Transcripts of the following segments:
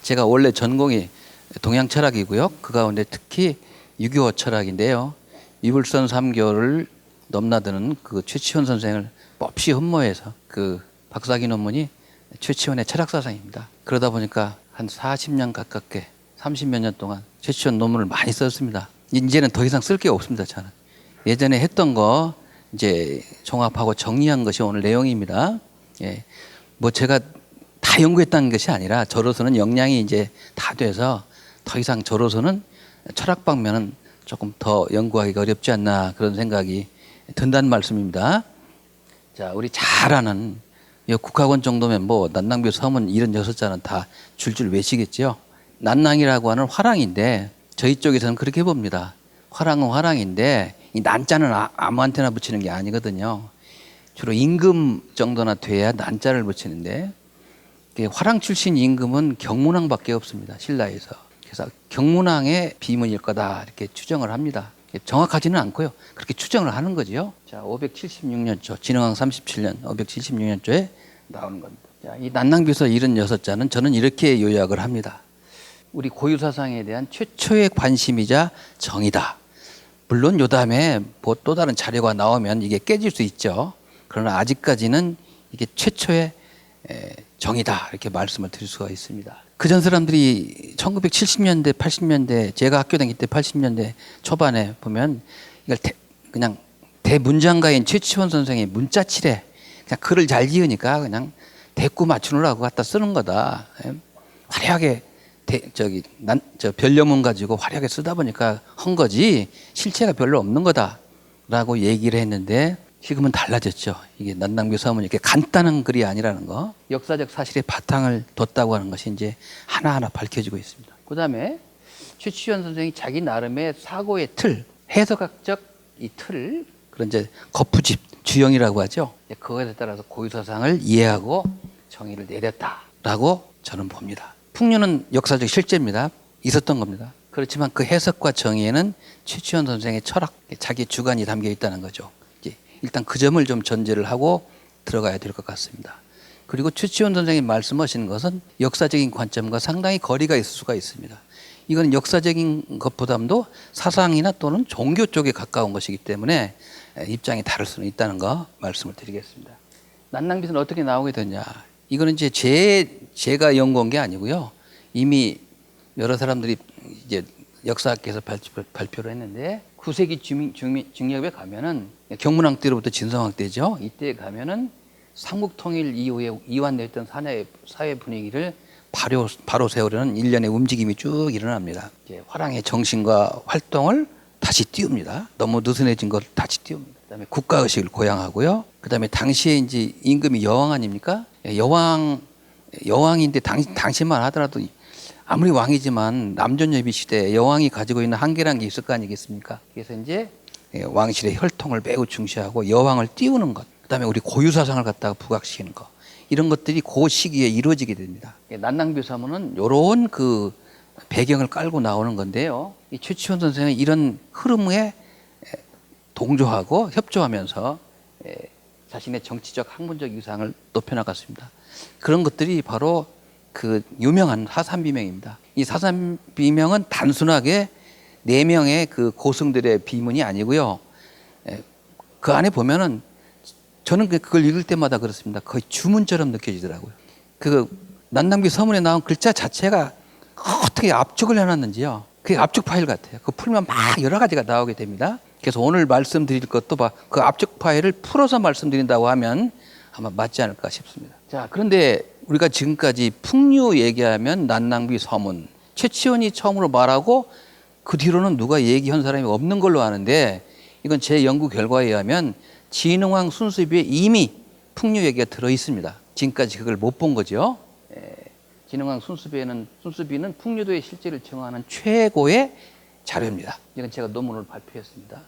제가 원래 전공이 동양 철학이고요. 그 가운데 특히 유교 철학인데요. 이불선 3교를 넘나드는 그 최치원 선생을 몹시 흠모해서 그 박사학위 논문이 최치원의 철학사상입니다. 그러다 보니까 한 40년 가깝게 30몇 년 동안 최치원 논문을 많이 썼습니다. 이제는 더 이상 쓸 게 없습니다. 저는 예전에 했던 거 이제 종합하고 정리한 것이 오늘 내용입니다. 예, 뭐 제가 다 연구했다는 것이 아니라 저로서는 역량이 이제 다 돼서 더 이상 저로서는 철학 방면은 조금 더 연구하기가 어렵지 않나 그런 생각이 든다는 말씀입니다. 자, 우리 잘 아는 국학원 정도면 뭐 난낭비 서문 76자는 다 줄줄 외시겠죠. 난낭이라고 하는 화랑인데 저희 쪽에서는 그렇게 봅니다. 화랑은 화랑인데 이 난자는 아무한테나 붙이는 게 아니거든요. 주로 임금 정도나 돼야 난자를 붙이는데 화랑 출신 임금은 경문왕밖에 없습니다. 신라에서. 그래서 경문왕의 비문일 거다 이렇게 추정을 합니다. 정확하지는 않고요. 그렇게 추정을 하는 거죠. 자, 576년초 진흥왕 37년 576년초에 나오는 겁니다. 자, 이 난낭비서 76자는 저는 이렇게 요약을 합니다. 우리 고유 사상에 대한 최초의 관심이자 정의다. 물론 요 다음에 뭐 또 다른 자료가 나오면 이게 깨질 수 있죠. 그러나 아직까지는 이게 최초의 정의다 이렇게 말씀을 드릴 수가 있습니다. 그전 사람들이 1970년대 80년대 제가 학교 다닐 때 80년대 초반에 보면 이걸 그냥 대문장가인 최치원 선생의 문자칠에 그냥 글을 잘 지으니까 그냥 대꾸 맞추느라고 갖다 쓰는 거다. 화려하게 별려문 가지고 화려하게 쓰다 보니까 한 거지 실체가 별로 없는 거다라고 얘기를 했는데 지금은 달라졌죠. 이게 난낭비 서문이 이렇게 간단한 글이 아니라는 거, 역사적 사실에 바탕을 뒀다고 하는 것이 이제 하나하나 밝혀지고 있습니다. 그 다음에 최치원 선생이 자기 나름의 사고의 틀, 해석학적 이 틀, 그런 이제 거푸집, 주형이라고 하죠. 그것에 따라서 고유사상을 이해하고 정의를 내렸다라고 저는 봅니다. 풍류는 역사적 실제입니다. 있었던 겁니다. 그렇지만 그 해석과 정의에는 최치원 선생의 철학, 자기 주관이 담겨 있다는 거죠. 일단 그 점을 좀 전제를 하고 들어가야 될 것 같습니다. 그리고 최치원 선생이 말씀하시는 것은 역사적인 관점과 상당히 거리가 있을 수가 있습니다. 이건 역사적인 것보다도 사상이나 또는 종교 쪽에 가까운 것이기 때문에 입장이 다를 수는 있다는 거 말씀을 드리겠습니다. 난낭비서는 어떻게 나오게 됐냐? 이거는 이제 제가 연구한 게 아니고요. 이미 여러 사람들이 이제 역사학계에서 발표를 했는데 9세기 중엽에 가면은 경문왕 때로부터 진성왕 때죠. 이때 가면은 삼국통일 이후에 이완됐던 사회 분위기를 바로 세우려는 일련의 움직임이 쭉 일어납니다. 이제 화랑의 정신과 활동을 다시 띄웁니다. 너무 느슨해진 걸 다시 띄웁니다. 그다음에 국가의식을 고양하고요. 그다음에 당시에 이제 임금이 여왕 아닙니까? 여왕인데 당시만 하더라도 아무리 왕이지만 남존여비 시대에 여왕이 가지고 있는 한계라는 게 있을 거 아니겠습니까? 그래서 이제 왕실의 혈통을 매우 중시하고 여왕을 띄우는 것, 그다음에 우리 고유사상을 갖다가 부각시키는 것, 이런 것들이 그 시기에 이루어지게 됩니다. 난낭비 서문은 이런 그 배경을 깔고 나오는 건데요. 이 최치원 선생은 이런 흐름에 동조하고 협조하면서 자신의 정치적 학문적 위상을 높여나갔습니다. 그런 것들이 바로 그 유명한 사삼비명입니다. 이 사삼비명은 단순하게 4명의 그 고승들의 비문이 아니고요. 그 안에 보면은 저는 그걸 읽을 때마다 그렇습니다. 거의 주문처럼 느껴지더라고요. 그 난낭비 서문에 나온 글자 자체가 어떻게 압축을 해놨는지요. 그게 압축 파일 같아요. 그거 풀면 막 여러 가지가 나오게 됩니다. 그래서 오늘 말씀드릴 것도 그 압축 파일을 풀어서 말씀드린다고 하면 아마 맞지 않을까 싶습니다. 자, 그런데 우리가 지금까지 풍류 얘기하면 난낭비 서문, 최치원이 처음으로 말하고 그 뒤로는 누가 얘기한 사람이 없는 걸로 아는데 이건 제 연구 결과에 의하면 진흥왕 순수비에 이미 풍류 얘기가 들어 있습니다. 지금까지 그걸 못 본 거죠. 진흥왕 순수비는 풍류도의 실제를 증언하는 최고의 자료입니다. 이건 제가 논문을 발표했습니다.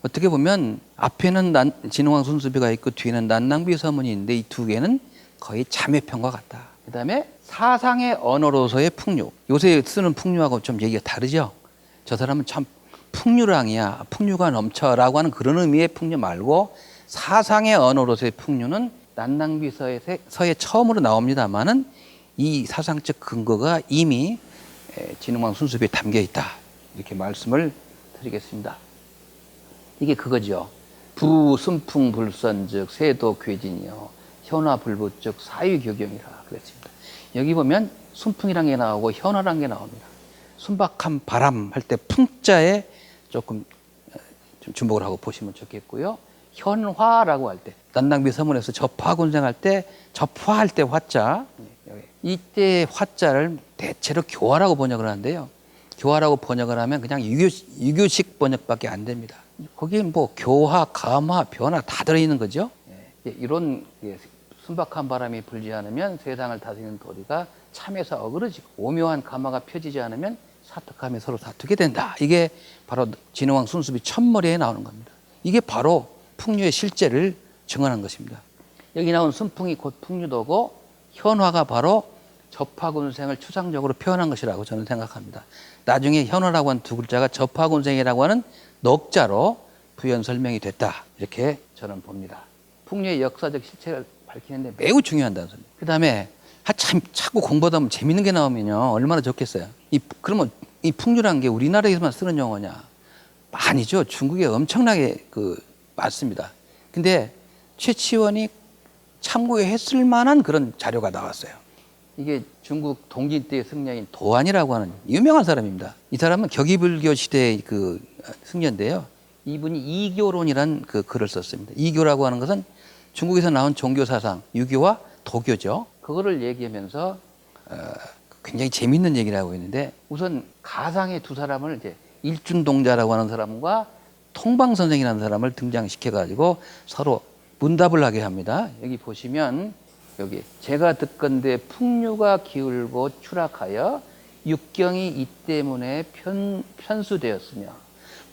어떻게 보면 앞에는 진흥왕 순수비가 있고 뒤에는 난낭비 서문이 있는데 이 두 개는 거의 자매편과 같다. 그 다음에 사상의 언어로서의 풍류. 요새 쓰는 풍류하고 좀 얘기가 다르죠. 저 사람은 참 풍류랑이야, 풍류가 넘쳐라고 하는 그런 의미의 풍류 말고 사상의 언어로서의 풍류는 난낭비서에 처음으로 나옵니다만은 이 사상적 근거가 이미 진흥왕 순수비에 담겨 있다. 이렇게 말씀을 드리겠습니다. 이게 그거죠. 부순풍불선 즉 세도괴진이요 현화불부 즉 사유교경이라 그랬습니다. 여기 보면 순풍이란 게 나오고 현화란 게 나옵니다. 순박한 바람 할 때 풍자에 조금 좀 주목을 하고 보시면 좋겠고요. 현화라고 할 때 난당비 서문에서 접화군생할 때 접화할 때 화자, 이때 화자를 대체로 교화라고 번역을 하는데요. 교화라고 번역을 하면 그냥 유교식 번역밖에 안 됩니다. 거기에 뭐 교화, 감화, 변화 다 들어있는 거죠. 이런 순박한 바람이 불지 않으면 세상을 다스리는 도리가 참에서 어그러지고 오묘한 감화가 펴지지 않으면 사특함에 서로 다투게 된다. 이게 바로 진흥왕 순수비 첫머리에 나오는 겁니다. 이게 바로 풍류의 실제를 증언한 것입니다. 여기 나온 순풍이 곧 풍류도고 현화가 바로 접화군생을 추상적으로 표현한 것이라고 저는 생각합니다. 나중에 현화라고 하는 두 글자가 접화군생이라고 하는 넉자로 부연 설명이 됐다. 이렇게 저는 봅니다. 풍류의 역사적 실체를 밝히는데 매우 중요한다는 소리. 그 다음에 참 자꾸 공부하다 보면 재밌는 게 나오면요 얼마나 좋겠어요. 그러면 이 풍류라는 게 우리나라에서만 쓰는 용어냐? 아니죠. 중국에 엄청나게 많습니다. 근데 최치원이 참고했을 만한 그런 자료가 나왔어요. 이게 중국 동진 때의 승려인 도안이라고 하는 유명한 사람입니다. 이 사람은 격의불교 시대의 승려인데요. 이분이 이교론이라는 글을 썼습니다. 이교라고 하는 것은 중국에서 나온 종교 사상, 유교와 도교죠. 그거를 얘기하면서 굉장히 재밌는 얘기를 하고 있는데 우선 가상의 두 사람을 이제 일준동자라고 하는 사람과 통방선생이라는 사람을 등장시켜가지고 서로 문답을 하게 합니다. 여기 보시면 여기 제가 듣건대 풍류가 기울고 추락하여 육경이 이 때문에 편수되었으며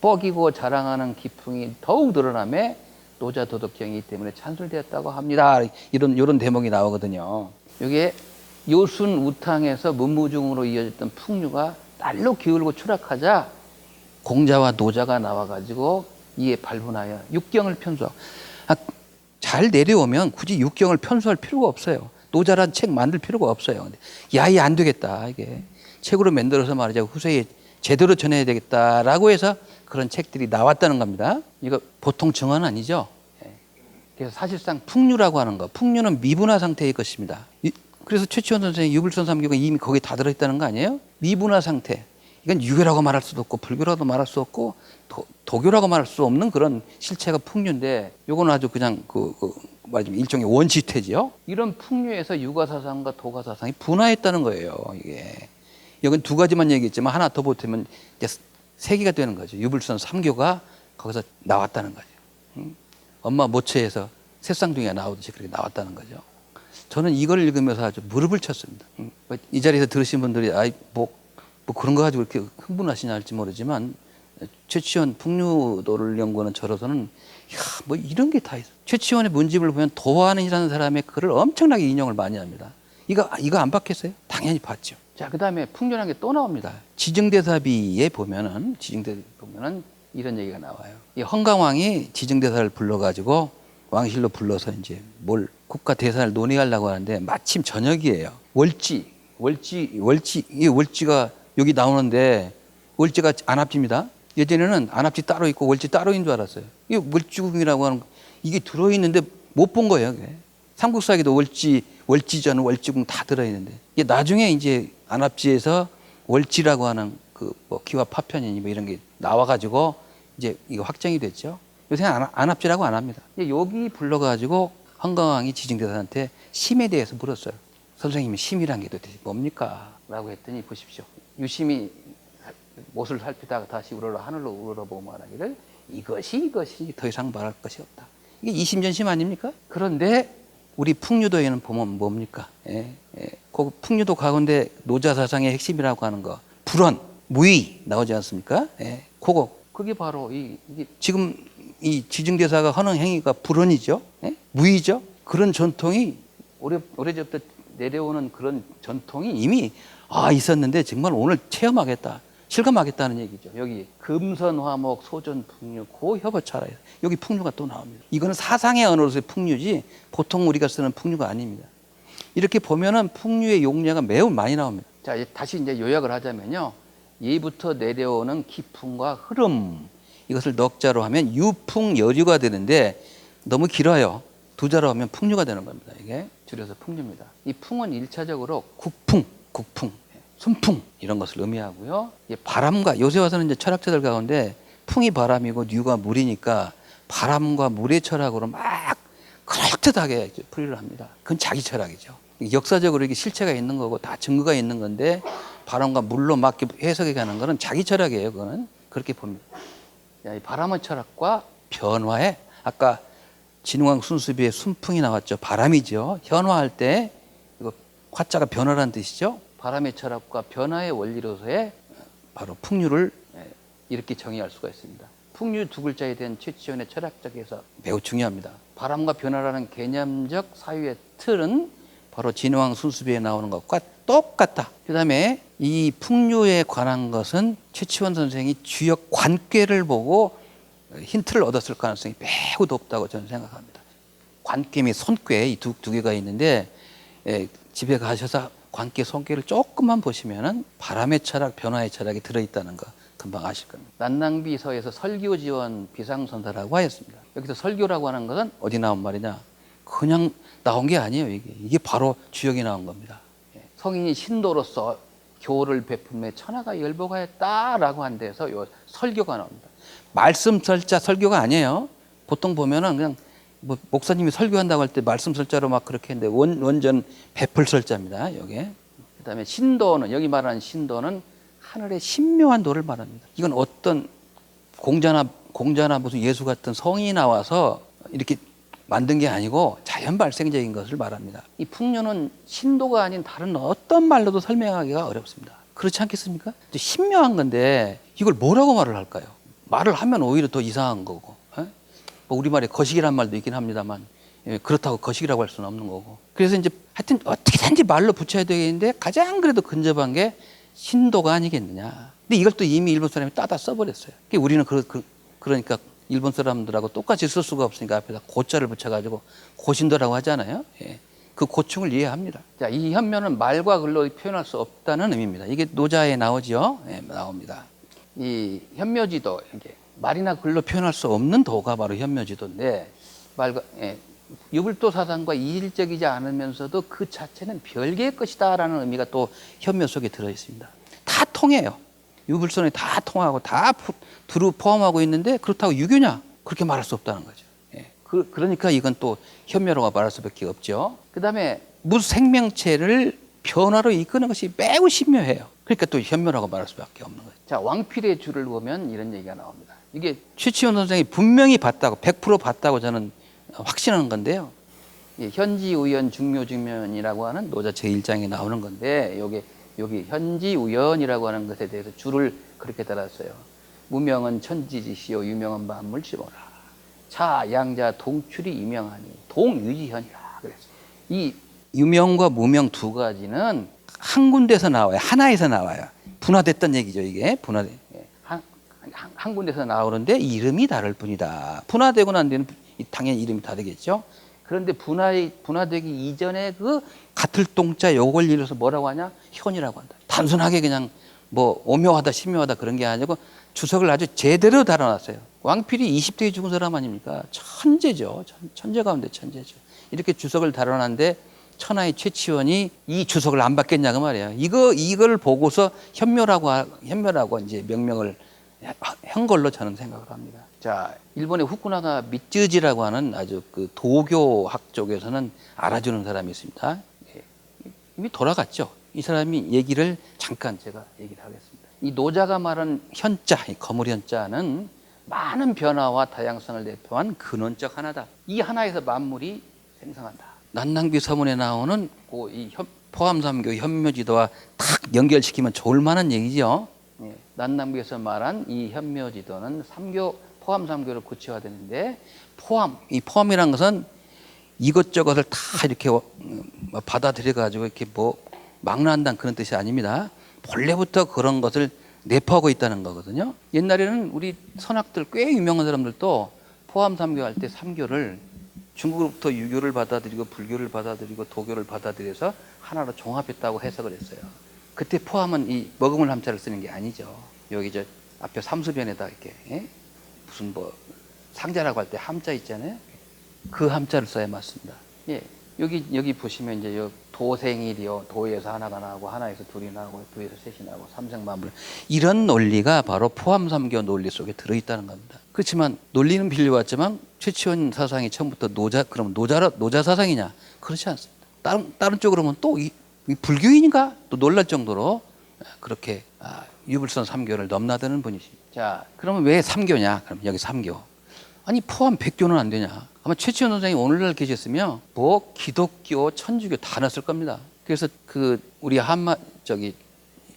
뻐기고 자랑하는 기풍이 더욱 늘어나며 노자도덕경이 이 때문에 찬술되었다고 합니다. 이런 대목이 나오거든요. 여기에 요순 우탕에서 문무중으로 이어졌던 풍류가 날로 기울고 추락하자 공자와 노자가 나와가지고 이에 발분하여 육경을 편수하고 잘 내려오면 굳이 육경을 편수할 필요가 없어요. 노자란 책 만들 필요가 없어요. 근데 이 안 되겠다. 이게 책으로 만들어서 말이죠. 후세에 제대로 전해야 되겠다라고 해서 그런 책들이 나왔다는 겁니다. 이거 보통 정언 아니죠. 그래서 사실상 풍류라고 하는 거, 풍류는 미분화 상태의 것입니다. 그래서 최치원 선생의 유불선 삼교가 이미 거기에 다 들어있다는 거 아니에요? 미분화 상태. 이건 유교라고 말할 수도 없고 불교라고 말할 수 없고 도교라고 말할 수 없는 그런 실체가 풍류인데 요건 아주 그냥 말하자면 일종의 원시태지요. 이런 풍류에서 유가사상과 도가사상이 분화했다는 거예요. 이게 여긴 두 가지만 얘기했지만 하나 더 보태면 이제 세 개가 되는 거죠. 유불선 삼교가 거기서 나왔다는 거죠. 엄마 모처에서 새쌍둥이가 나오듯이 그렇게 나왔다는 거죠. 저는 이걸 읽으면서 아주 무릎을 쳤습니다. 이 자리에서 들으신 분들이 뭐 그런 거 가지고 이렇게 흥분하시냐 할지 모르지만 최치원 풍류도를 연구하는 저로서는 뭐 이런 게 다 있어. 최치원의 문집을 보면 도안이라는 사람의 글을 엄청나게 인용을 많이 합니다. 이거 안 봤겠어요? 당연히 봤죠. 자, 그 다음에 풍류라는 게 또 나옵니다. 지증대사비에 보면은 이런 얘기가 나와요. 이 헌강왕이 지증대사를 불러가지고 왕실로 불러서 이제 국가 대사를 논의하려고 하는데 마침 저녁이에요. 이 월지가 여기 나오는데 월지가 안압지입니다. 예전에는 안압지 따로 있고 월지 따로인 줄 알았어요. 이게 월지국이라고 하는 이게 들어있는데 못 본 거예요. 그게. 삼국사기도 월지전, 월지국 다 들어있는데 이게 나중에 이제 안압지에서 월지라고 하는 기와 파편이니 뭐 이런 게 나와가지고 이제 이거 확정이 됐죠. 요새 안압지라고 안 합니다. 여기 불러가지고 헌강왕이 지증대사한테 심에 대해서 물었어요. 선생님이 심이란 게 도대체 뭡니까? 라고 했더니 보십시오. 유심히 못을 살피다가 다시 하늘로 우러러보고 말하기를 이것이 더 이상 말할 것이 없다. 이게 이심전심 아닙니까? 그런데 우리 풍류도에는 보면 뭡니까? 그 풍류도 가운데 노자사상의 핵심이라고 하는 거 불언, 무의 나오지 않습니까? 그게 바로 이게 지금 이 지증대사가 하는 행위가 불언이죠. 무의죠. 그런 전통이 오래전부터 내려오는 그런 전통이 이미 있었는데 정말 오늘 체험하겠다. 실감하겠다는 얘기죠. 여기 금선화목 소전풍류 고협어차라 여기 풍류가 또 나옵니다. 이거는 사상의 언어로서의 풍류지 보통 우리가 쓰는 풍류가 아닙니다. 이렇게 보면은 풍류의 용례가 매우 많이 나옵니다. 자, 다시 이제 요약을 하자면요. 예부터 내려오는 기풍과 흐름, 이것을 넉자로 하면 유풍여류가 되는데 너무 길어요. 두 자로 하면 풍류가 되는 겁니다. 이게 줄여서 풍류입니다. 이 풍은 일차적으로 국풍, 순풍 이런 것을 의미하고요. 바람과, 요새 와서는 이제 철학자들 가운데 풍이 바람이고 류가 물이니까 바람과 물의 철학으로 막 그럴듯하게 풀이를 합니다. 그건 자기 철학이죠. 역사적으로 이게 실체가 있는 거고 다 증거가 있는 건데 바람과 물로 막 해석해 가는 거는 자기 철학이에요. 그거는 그렇게 봅니다. 이 바람의 철학과 변화에, 아까 진흥왕 순수비의 순풍이 나왔죠. 바람이죠. 현화할 때 이거 화자가 변화라는 뜻이죠. 바람의 철학과 변화의 원리로서의 바로 풍류를 이렇게 정의할 수가 있습니다. 풍류 두 글자에 대한 최치원의 철학적 해석 매우 중요합니다. 바람과 변화라는 개념적 사유의 틀은 바로 진흥왕 순수비에 나오는 것과 똑같다. 그 다음에 이 풍류에 관한 것은 최치원 선생이 주역 관계를 보고 힌트를 얻었을 가능성이 매우 높다고 저는 생각합니다. 관계 및 손괴, 이 두 개가 있는데 집에 가셔서 관계 손괴를 조금만 보시면은 바람의 철학, 변화의 철학이 들어있다는 거 금방 아실 겁니다. 난낭비서에서 설교 지원 비상선사라고 하였습니다. 여기서 설교라고 하는 것은 어디 나온 말이냐? 그냥 나온 게 아니에요. 이게 바로 주역이 나온 겁니다. 성인이 신도로서 교를 베품에 천하가 열복하였다라고 한 데서 요 설교가 나옵니다. 말씀설자 설교가 아니에요. 보통 보면은 그냥 뭐 목사님이 설교한다고 할 때 말씀설자로 막 그렇게 했는데 원전 베풀설자입니다. 여기. 그다음에 신도는, 여기 말하는 신도는 하늘의 신묘한 도를 말합니다. 이건 어떤 공자나 무슨 예수 같은 성이 나와서 이렇게 만든 게 아니고 자연 발생적인 것을 말합니다. 이 풍류는 신도가 아닌 다른 어떤 말로도 설명하기가 어렵습니다. 그렇지 않겠습니까? 신묘한 건데 이걸 뭐라고 말을 할까요? 말을 하면 오히려 더 이상한 거고, 뭐 우리말에 거식이란 말도 있긴 합니다만 그렇다고 거식이라고 할 수는 없는 거고. 그래서 이제 하여튼 어떻게든지 말로 붙여야 되겠는데 가장 그래도 근접한 게 신도가 아니겠느냐. 근데 이걸 또 이미 일본 사람이 따다 써버렸어요. 우리는 그러니까 일본 사람들하고 똑같이 쓸 수가 없으니까 앞에다 고자를 붙여가지고 고신도라고 하잖아요. 그 고충을 이해합니다. 자, 이 현묘는 말과 글로 표현할 수 없다는 의미입니다. 이게 노자에 나오죠. 나옵니다. 이 현묘지도, 이게 말이나 글로 표현할 수 없는 도가 바로 현묘지도인데, 유불도 사상과 이질적이지 않으면서도 그 자체는 별개의 것이다라는 의미가 또 현묘 속에 들어 있습니다. 다 통해요. 유불선이 다 통하고 다 두루 포함하고 있는데 그렇다고 유교냐? 그렇게 말할 수 없다는 거죠. 그러니까 이건 또 현묘라고 말할 수밖에 없죠. 그 다음에 무생명체를 변화로 이끄는 것이 매우 신묘해요. 그러니까 또 현묘라고 말할 수밖에 없는 거죠. 자, 왕필의 줄을 보면 이런 얘기가 나옵니다. 이게 최치원 선생이 분명히 봤다고, 100% 봤다고 저는 확신하는 건데요. 현지우연, 중묘직면이라고 하는 노자 제1장에 나오는 건데, 여기 현지우연이라고 하는 것에 대해서 줄을 그렇게 달았어요. 무명은 천지지시오 유명한 만물지모라. 차 양자 동출이 이명하니 동유지현이라 그랬어요. 이 유명과 무명 두 가지는 한 군데서 나와요. 하나에서 나와요. 분화됐던 얘기죠. 이게 한 군데서 나오는데 이름이 다를 뿐이다. 분화되고 난 뒤에는 당연히 이름이 다르겠죠. 그런데 분화되기 이전에 그 같을 동자 요걸 이뤄서 뭐라고 하냐? 현이라고 한다. 단순하게 그냥 뭐 오묘하다 신묘하다 그런 게 아니고 주석을 아주 제대로 달아놨어요. 왕필이 20대에 죽은 사람 아닙니까? 천재죠. 천재 가운데 천재죠. 이렇게 주석을 달아놨는데 천하의 최치원이 이 주석을 안 받겠냐 그 말이에요. 이걸 보고서 현묘라고 이제 명명을 한 걸로 저는 생각을 합니다. 자, 일본의 후쿠나가 미쯔지라고 하는 아주 그 도교학 쪽에서는 알아주는 사람이 있습니다. 이미 돌아갔죠. 이 사람이 얘기를 잠깐 제가 얘기를 하겠습니다. 이 노자가 말한 현자, 이 거물 현자는 많은 변화와 다양성을 대표한 근원적 하나다. 이 하나에서 만물이 생성한다. 난낭비 서문에 나오는 이 포함삼교 현묘지도와 탁 연결시키면 좋을 만한 얘기죠. 난낭비에서 말한 이 현묘지도는 포함삼교를 구체화되는데, 이 포함이란 것은 이것저것을 다 이렇게 받아들여가지고 이렇게 뭐 망라한다는 그런 뜻이 아닙니다. 본래부터 그런 것을 내포하고 있다는 거거든요. 옛날에는 우리 선학들 꽤 유명한 사람들도 포함삼교 할 때 삼교를 중국으로부터 유교를 받아들이고 불교를 받아들이고 도교를 받아들여서 하나로 종합했다고 해석을 했어요. 그때 포함은 이 먹음을 함자를 쓰는 게 아니죠. 여기 저 앞에 삼수변에다 이렇게 무슨 뭐 상자라고 할 때 함자 있잖아요. 그 함자를 써야 맞습니다. 예. 여기 보시면 이제 요 도생일이요. 도에서 하나가 나오고 하나에서 둘이 나오고 둘에서 셋이 나오고 삼생만물. 이런 논리가 바로 포함삼교 논리 속에 들어있다는 겁니다. 그렇지만 논리는 빌려왔지만 최치원 사상이 처음부터 그럼 노자 사상이냐? 그렇지 않습니다. 다른 쪽으로 보면 또 이 불교인인가? 또 놀랄 정도로 그렇게 유불선 삼교를 넘나드는 분이십니다. 자, 그러면 왜 삼교냐? 그럼 여기 삼교. 아니 포함 백교는 안 되냐? 아마 최치원 선생이 오늘날 계셨으면 뭐 기독교, 천주교 다 넣었을 겁니다. 그래서 그 우리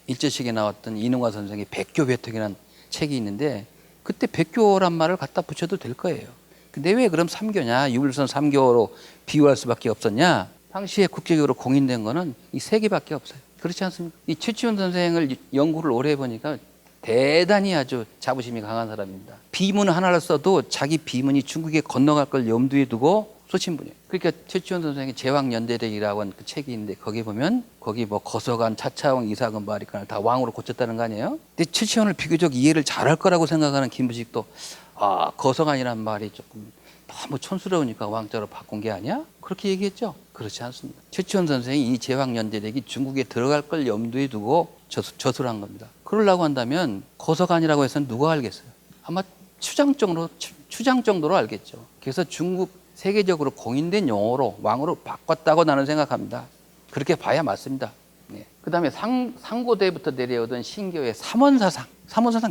일제시기에 나왔던 이능화 선생의 백교배통이라는 책이 있는데 그때 백교란 말을 갖다 붙여도 될 거예요. 근데 왜 그럼 삼교냐? 유불선 삼교로 비유할 수밖에 없었냐? 당시에 국제적으로 공인된 거는 이 세 개밖에 없어요. 그렇지 않습니까? 이 최치원 선생을 연구를 오래 해보니까 대단히 아주 자부심이 강한 사람입니다. 비문 하나를 써도 자기 비문이 중국에 건너갈 걸 염두에 두고 쓰신 분이에요. 그러니까 최치원 선생의 제왕연대歴이라고 하는 그 책이 있는데 거기 보면 거기 뭐 거서관, 차차왕, 이사금, 바리칸을 다 왕으로 고쳤다는 거 아니에요? 근데 최치원을 비교적 이해를 잘할 거라고 생각하는 김부식도 거서관이란 말이 조금 너무 촌스러우니까 왕자로 바꾼 게 아니야? 그렇게 얘기했죠? 그렇지 않습니다. 최치원 선생이 이 제왕연대歴이 중국에 들어갈 걸 염두에 두고 저술을 한 겁니다. 그러려고 한다면 거서관이라고 해서는 누가 알겠어요? 아마 추장 정도로 알겠죠. 그래서 중국 세계적으로 공인된 용어로 왕으로 바꿨다고 나는 생각합니다. 그렇게 봐야 맞습니다. 네. 그 다음에 상고대부터 내려오던 신교의 삼원사상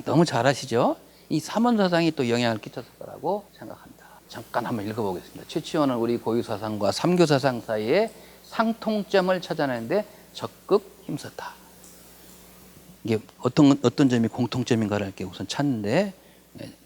너무 잘 아시죠? 이 삼원사상이 또 영향을 끼쳤을 거라고 생각합니다. 잠깐 한번 읽어보겠습니다. 최치원은 우리 고유사상과 삼교사상 사이에 상통점을 찾아내는데 적극 힘썼다. 이게 어떤 점이 공통점인가를 이렇게 우선 찾는데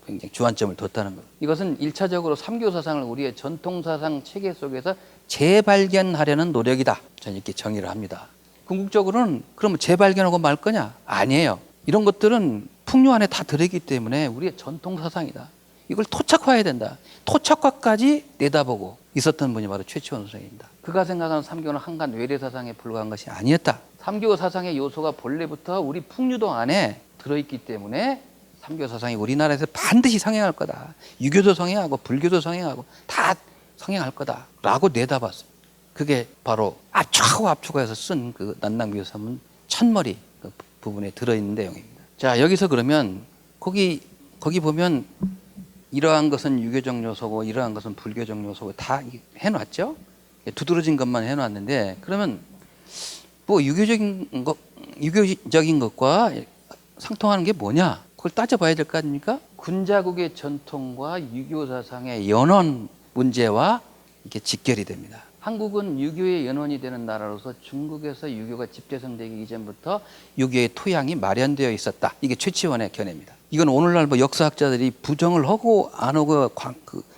굉장히 주안점을 뒀다는 것. 이것은 1차적으로 삼교사상을 우리의 전통사상 체계 속에서 재발견하려는 노력이다. 저는 이렇게 정의를 합니다. 궁극적으로는 그러면 재발견하고 말 거냐? 아니에요. 이런 것들은 풍요 안에 다 들어있기 때문에 우리의 전통사상이다. 이걸 토착화해야 된다. 토착화까지 내다보고 있었던 분이 바로 최치원 선생입니다. 그가 생각하는 삼교는 한간 외래사상에 불과한 것이 아니었다. 삼교 사상의 요소가 본래부터 우리 풍류도 안에 들어있기 때문에 삼교 사상이 우리나라에서 반드시 성행할 거다. 유교도 성행하고 불교도 성행하고 다 성행할 거다라고 내다봤습니다. 그게 바로 압축해서 쓴 그 난낭비유사문 첫머리 그 부분에 들어있는 내용입니다. 자, 여기서 그러면 거기 보면 이러한 것은 유교적 요소고 이러한 것은 불교적 요소고 다 해놨죠. 두드러진 것만 해놨는데 그러면 뭐 유교적인 것과 상통하는 게 뭐냐? 그걸 따져봐야 될 거 아닙니까? 군자국의 전통과 유교 사상의 연원 문제와 이게 직결이 됩니다. 한국은 유교의 연원이 되는 나라로서 중국에서 유교가 집대성되기 이전부터 유교의 토양이 마련되어 있었다. 이게 최치원의 견해입니다. 이건 오늘날 뭐 역사학자들이 부정을 하고 안 하고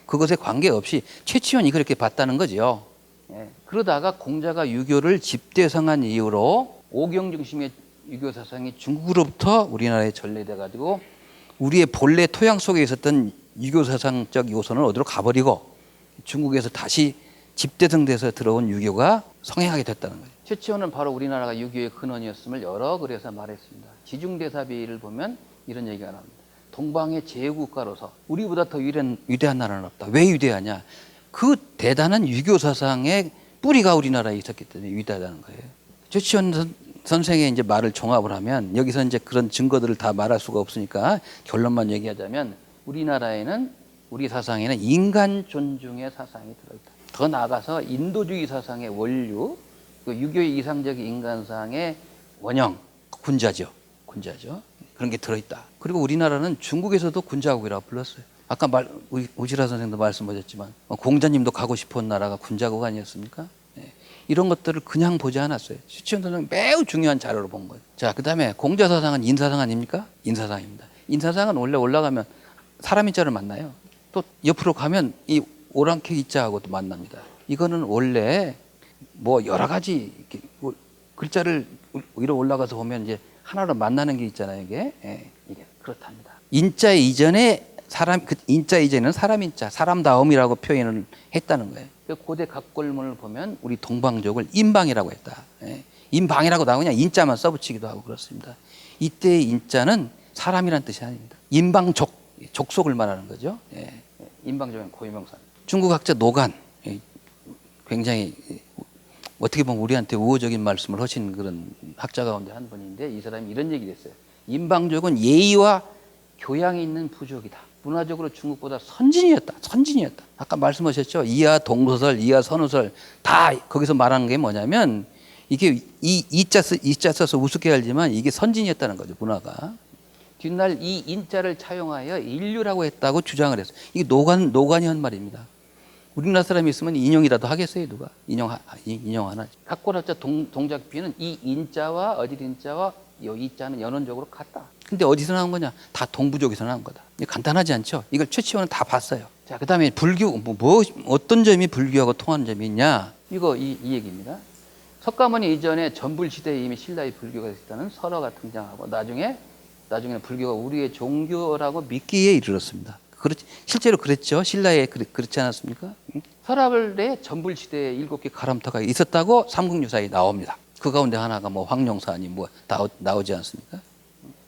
그것에 관계없이 최치원이 그렇게 봤다는 거죠. 예. 그러다가 공자가 유교를 집대성한 이후로 오경 중심의 유교 사상이 중국으로부터 우리나라에 전래돼 가지고 우리의 본래 토양 속에 있었던 유교 사상적 요소는 어디로 가버리고 중국에서 다시 집대성돼서 들어온 유교가 성행하게 됐다는 거예요. 최치원은 바로 우리나라가 유교의 근원이었음을 여러 글에서 말했습니다. 지중대사비를 보면 이런 얘기가 나옵니다. 동방의 제국가로서 우리보다 더 위대한 나라는 없다. 왜 위대하냐? 그 대단한 유교 사상의 뿌리가 우리나라에 있었기 때문에 위대하다는 거예요. 최치원 선생의 이제 말을 종합을 하면 여기서 이제 그런 증거들을 다 말할 수가 없으니까 결론만 얘기하자면 우리나라에는 우리 사상에는 인간 존중의 사상이 들어있다. 더 나아가서 인도주의 사상의 원류, 그 유교의 이상적인 인간상의 원형, 군자죠. 그런 게 들어있다. 그리고 우리나라는 중국에서도 군자국이라고 불렀어요. 아까 오지라 선생도 말씀하셨지만 공자님도 가고 싶은 나라가 군자국 아니었습니까? 네. 이런 것들을 그냥 보지 않았어요. 최치원 선생은 매우 중요한 자료로 본 거예요. 자, 그 다음에 공자사상은 인사상 아닙니까? 인사상입니다. 인사상은 원래 올라가면 사람 인자를 만나요. 또 옆으로 가면 이 오랑캐 인자하고도 만납니다. 이거는 원래 뭐 여러 가지 글자를 위로 올라가서 보면 이제 하나로 만나는 게 있잖아요. 이게 그렇답니다. 인자 이전에 사람 그 인자 이제는 사람 인자, 사람다움이라고 표현을 했다는 거예요. 고대 각골문을 보면 우리 동방족을 인방이라고 했다. 예. 인방이라고 나오냐 인자만 써붙이기도 하고 그렇습니다. 이때의 인자는 사람이란 뜻이 아닙니다. 인방족, 족속을 말하는 거죠. 예. 인방족은 고유명사. 중국 학자 노간, 굉장히 어떻게 보면 우리한테 우호적인 말씀을 하신 그런 학자 가운데 한 분인데 이 사람이 이런 얘기를 했어요. 인방족은 예의와 교양이 있는 부족이다. 문화적으로 중국보다 선진이었다. 아까 말씀하셨죠. 이하 동서설, 이하 선우설 다 거기서 말하는 게 뭐냐면 이게 이자 써서 우습게 알지만 이게 선진이었다는 거죠. 문화가. 뒷날 이 인자를 차용하여 인류라고 했다고 주장을 했어요. 이게 노관이 한 말입니다. 우리나라 사람이 있으면 인용이라도 하겠어요, 누가? 인용하나. 각골학자 동작비는 이 인자와 어질인자와 이자는 연원적으로 같다. 근데 어디서 나온 거냐? 다 동부족에서 나온 거다. 간단하지 않죠? 이걸 최치원은 다 봤어요. 자, 그 다음에 불교, 어떤 점이 불교하고 통하는 점이 있냐? 이 얘기입니다. 석가모니 이전에 전불시대에 이미 신라의 불교가 있었다는 설화가 등장하고 나중에는 불교가 우리의 종교라고 믿기에 이르렀습니다. 실제로 그랬죠. 신라에 그렇지 않았습니까? 설화의 전불시대에 7개 가람터가 있었다고 삼국유사에 나옵니다. 그 가운데 하나가 황룡사니 나오지 않습니까?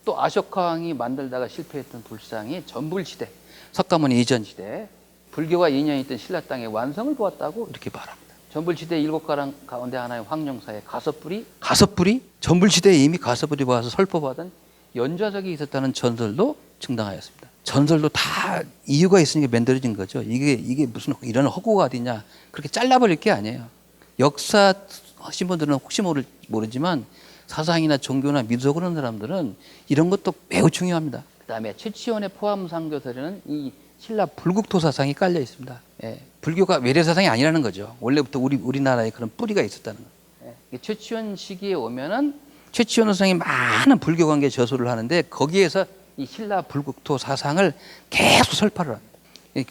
또 아쇼카왕이 만들다가 실패했던 불상이 전불시대, 석가모니 이전 시대 불교가 인연이 있던 신라 땅의 완성을 보았다고 이렇게 말합니다. 전불시대 7가람 가운데 하나의 황룡사의 가섭불이 전불시대에 이미 가섭불이 와서 설법하던 연좌석이 있었다는 전설도 증당하였습니다. 전설도 다 이유가 있으니까 만들어진 거죠. 이게 무슨 이런 허구가 어디냐. 그렇게 잘라버릴 게 아니에요. 역사 하신 분들은 혹시 모르지만 사상이나 종교나 미도 그런 사람들은 이런 것도 매우 중요합니다. 그 다음에 최치원의 포함상교설에는 이 신라 불국토 사상이 깔려 있습니다. 예, 불교가 외래 사상이 아니라는 거죠. 원래부터 우리나라에 그런 뿌리가 있었다는 거예요. 예, 최치원 시기에 오면은 최치원 선생이 많은 불교 관계 저술을 하는데 거기에서 이 신라 불국토 사상을 계속 설파를 합니다.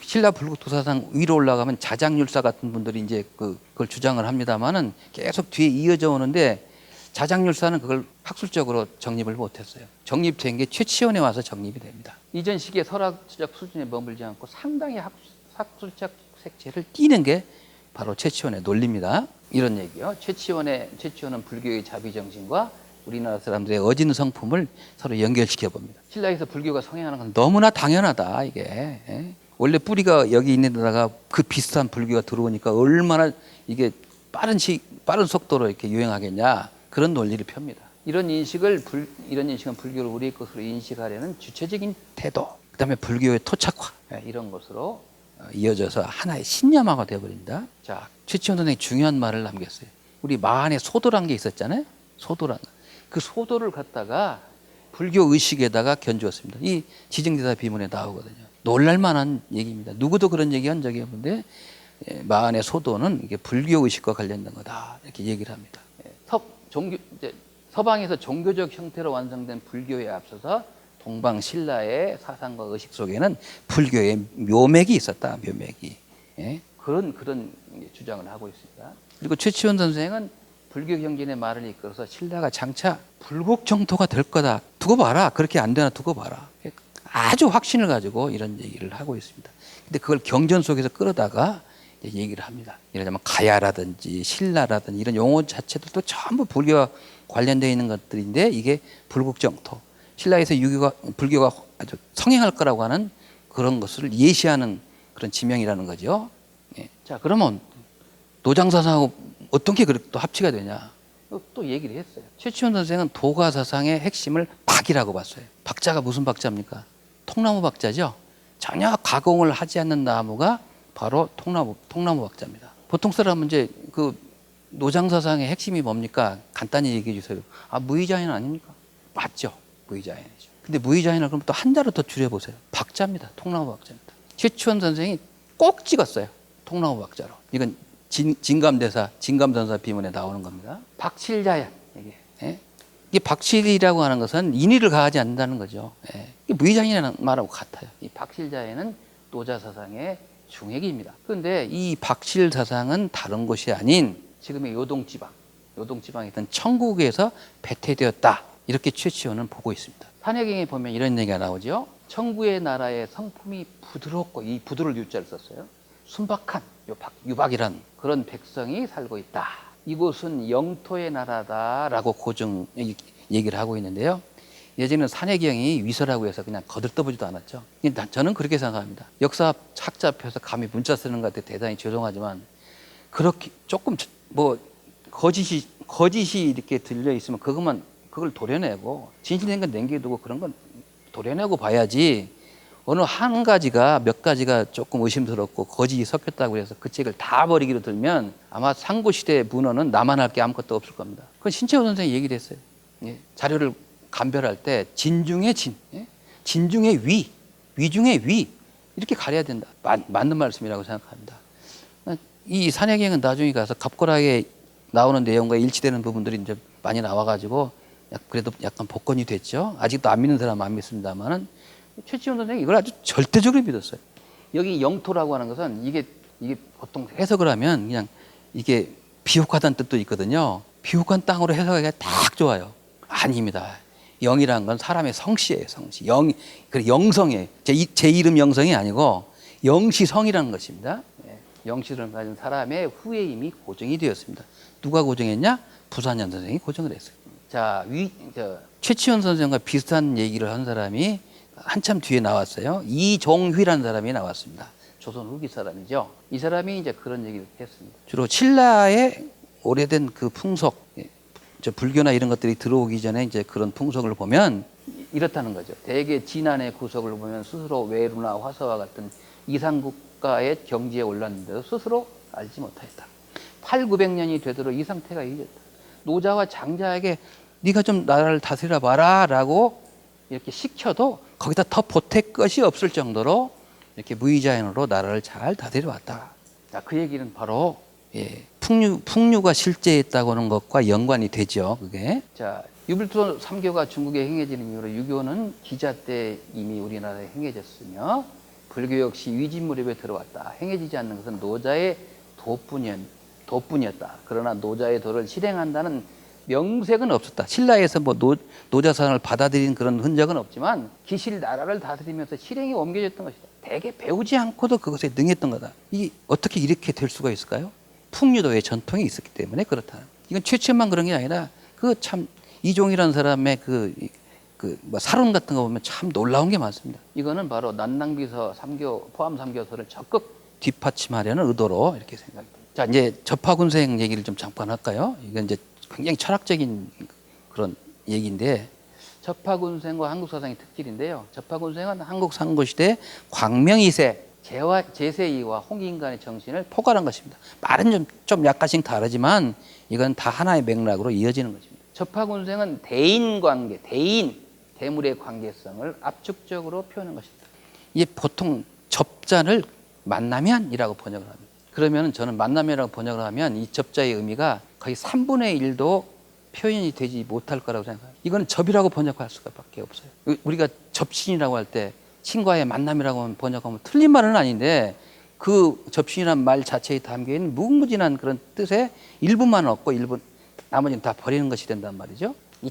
신라 불국토 사상 위로 올라가면 자장률사 같은 분들이 이제 그걸 주장을 합니다만은 계속 뒤에 이어져 오는데 자장률사는 그걸 학술적으로 정립을 못했어요. 정립된 게 최치원에 와서 정립이 됩니다. 이전 시기에 설학적 수준에 머물지 않고 상당히 학술적 색채를 띠는 게 바로 최치원의 논리입니다. 이런 얘기요. 최치원은 불교의 자비정신과 우리나라 사람들의 어진 성품을 서로 연결시켜 봅니다. 신라에서 불교가 성행하는 건 너무나 당연하다 이게. 예? 원래 뿌리가 여기 있는 데다가 그 비슷한 불교가 들어오니까 얼마나 이게 빠른 속도로 이렇게 유행하겠냐 그런 논리를 펴니다. 이런 인식은 불교를 우리의 것으로 인식하려는 주체적인 태도, 그다음에 불교의 토착화 이런 것으로 이어져서 하나의 신념화가 되어버립니다. 자, 최치원 선생님이 중요한 말을 남겼어요. 우리 마안에 소도란 게 있었잖아요. 그 소도를 갖다가 불교 의식에다가 견주었습니다. 이 지증대사 비문에 나오거든요. 놀랄만한 얘기입니다. 누구도 그런 얘기 한 적이 없는데 마안의 소도는 이게 불교 의식과 관련된 거다 이렇게 얘기를 합니다. 서방에서 종교적 형태로 완성된 불교에 앞서서 동방 신라의 사상과 의식 속에는 불교의 묘맥이 있었다. 묘맥이. 예? 그런 주장을 하고 있습니다. 그리고 최치원 선생은 불교 경전의 말을 이끌어서 신라가 장차 불국정토가 될 거다. 두고 봐라. 그렇게 안 되나 두고 봐라. 아주 확신을 가지고 이런 얘기를 하고 있습니다. 근데 그걸 경전 속에서 끌어다가 얘기를 합니다. 예를 들면 가야라든지 신라라든지 이런 용어 자체들도 전부 불교와 관련되어 있는 것들인데 이게 불국정토. 신라에서 불교가 아주 성행할 거라고 하는 그런 것을 예시하는 그런 지명이라는 거죠. 예. 자, 그러면 노장사상하고 어떻게 또 합치가 되냐? 또 얘기를 했어요. 최치원 선생은 도가 사상의 핵심을 박이라고 봤어요. 박자가 무슨 박자입니까? 통나무 박자죠. 전혀 가공을 하지 않는 나무가 바로 통나무 박자입니다. 보통 사람은 이제 그 노장사상의 핵심이 뭡니까? 간단히 얘기해 주세요. 무의자인 아닙니까? 맞죠. 무의자인이죠. 근데 무의자인을 그럼 또 한자로 더 줄여보세요. 박자입니다. 통나무 박자입니다. 최치원 선생이 꼭 찍었어요. 통나무 박자로. 이건 진감전사 비문에 나오는 겁니다. 박실자연. 이게 박실이라고 하는 것은 인의를 가하지 않는다는 거죠. 이게 무의자인이라는 말하고 같아요. 이 박실자연은 노자 사상의 중핵입니다. 그런데 이 박실 사상은 다른 곳이 아닌 지금의 요동지방에 있던 청국에서 배태되었다. 이렇게 최치원은 보고 있습니다. 산해경에 보면 이런 얘기가 나오죠. 천구의 나라의 성품이 부드럽고, 이 부드러울 유자를 썼어요. 순박한 유박이란 그런 백성이 살고 있다. 이곳은 영토의 나라다라고 고정 얘기를 하고 있는데요. 예전에는 산해경이 위서라고 해서 그냥 거들떠보지도 않았죠. 저는 그렇게 생각합니다. 역사 학자 앞에서 감히 문자 쓰는 것 같아 대단히 죄송하지만, 그렇게 조금 뭐 거짓이 이렇게 들려 있으면 그걸 도려내고, 진실된 건 남겨두고 그런 건 도려내고 봐야지, 어느 한 가지가 몇 가지가 조금 의심스럽고 거짓이 섞였다고 해서 그 책을 다 버리기로 들면 아마 상고시대 문헌은 나만 할 게 아무것도 없을 겁니다. 그건 신채호 선생이 얘기를 했어요. 예, 자료를 감별할 때 진 중에 진, 예? 진 중에 위, 위 중에 위, 이렇게 가려야 된다. 맞는 말씀이라고 생각합니다. 이 산해경은 나중에 가서 갑골하게 나오는 내용과 일치되는 부분들이 이제 많이 나와가지고 그래도 약간 복권이 됐죠. 아직도 안 믿는 사람은 안 믿습니다만은 최치원 선생이 이걸 아주 절대적으로 믿었어요. 여기 영토라고 하는 것은 이게 보통 해석을 하면 그냥 이게 비옥하다는 뜻도 있거든요. 비옥한 땅으로 해석하기가 딱 좋아요. 아닙니다. 영이라는 건 사람의 성씨예요, 성씨. 그래 영성이에요. 제 이름 영성이 아니고 영시성이라는 것입니다. 영시를 가진 사람의 후에 이미 고정이 되었습니다. 누가 고정했냐? 부산현 선생이 고정을 했어요. 자, 최치원 선생과 비슷한 얘기를 한 사람이 한참 뒤에 나왔어요. 이종휘라는 사람이 나왔습니다. 조선 후기 사람이죠. 이 사람이 이제 그런 얘기를 했습니다. 주로 신라의 오래된 그 풍속, 불교나 이런 것들이 들어오기 전에 이제 그런 풍속을 보면 이렇다는 거죠. 대개 진안의 구석을 보면 스스로 외루나 화서와 같은 이상국가의 경지에 올랐는데도 스스로 알지 못하였다. 800~900년이 되도록 이 상태가 이겼다. 노자와 장자에게 네가 좀 나라를 다스려 봐라 라고 이렇게 시켜도 거기다 더 보탤 것이 없을 정도로 이렇게 무의자연으로 나라를 잘 다스려 왔다. 자, 그 얘기는 바로 풍류가 실제했다고 하는 것과 연관이 되죠. 그게. 자, 유불토 3교가 중국에 행해지는 이후로 유교는 기자 때 이미 우리나라에 행해졌으며 불교 역시 위진 무렵에 들어왔다. 행해지지 않는 것은 노자의 도뿐이었다. 그러나 노자의 도를 실행한다는 명색은 없었다. 신라에서 뭐 노자상을 받아들인 그런 흔적은 없지만 기실 나라를 다스리면서 실행에 옮겨졌던 것이다. 대개 배우지 않고도 그것에 능했던 거다. 이게 어떻게 이렇게 될 수가 있을까요? 풍류도의 전통이 있었기 때문에 그렇다. 이건 최초만 그런 게 아니라 그 참 이종이라는 사람의 뭐 사론 같은 거 보면 참 놀라운 게 많습니다. 이거는 바로 난낭비서 3교 포함 3교서를 적극 뒷받침하려는 의도로 이렇게 생각합니다. 자, 이제 접하군생 얘기를 좀 잠깐 할까요? 이건 이제 굉장히 철학적인 그런 얘기인데, 접하군생과 한국사상의 특질인데요. 접하군생은 한국 상고시대 광명이세 제세이와 홍익인간의 정신을 포괄한 것입니다. 말은 좀 약간씩 다르지만 이건 다 하나의 맥락으로 이어지는 것입니다. 접하군생은 대인관계, 대물의 관계성을 압축적으로 표현한 것입니다. 이게 보통 접자를 만나면이라고 번역을 합니다. 그러면 저는 만나면이라고 번역을 하면 이 접자의 의미가 거의 3분의 1도 표현이 되지 못할 거라고 생각합니다. 이거는 접이라고 번역할 수밖에 없어요. 우리가 접신이라고 할 때 친과의 만남이라고 번역하면 틀린 말은 아닌데, 그 접신이라는 말 자체에 담겨있는 무궁무진한 그런 뜻의 일부만 얻고 나머지는 다 버리는 것이 된단 말이죠. 이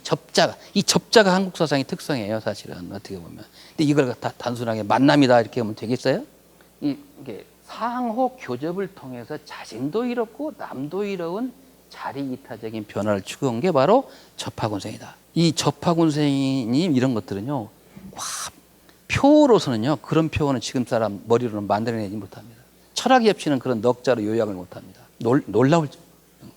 접자가 한국 사상의 특성이에요, 사실은 어떻게 보면. 근데 이걸 다 단순하게 만남이다 이렇게 하면 되겠어요? 이게 상호 교접을 통해서 자신도 이롭고 남도 이로운 자리이타적인 변화를 추구한 게 바로 접하군생이다. 이 접하군생이 이런 것들은요, 표로서는요, 그런 표현은 지금 사람 머리로는 만들어내지 못합니다. 철학이 없이는 그런 넉자로 요약을 못합니다. 놀라울 점.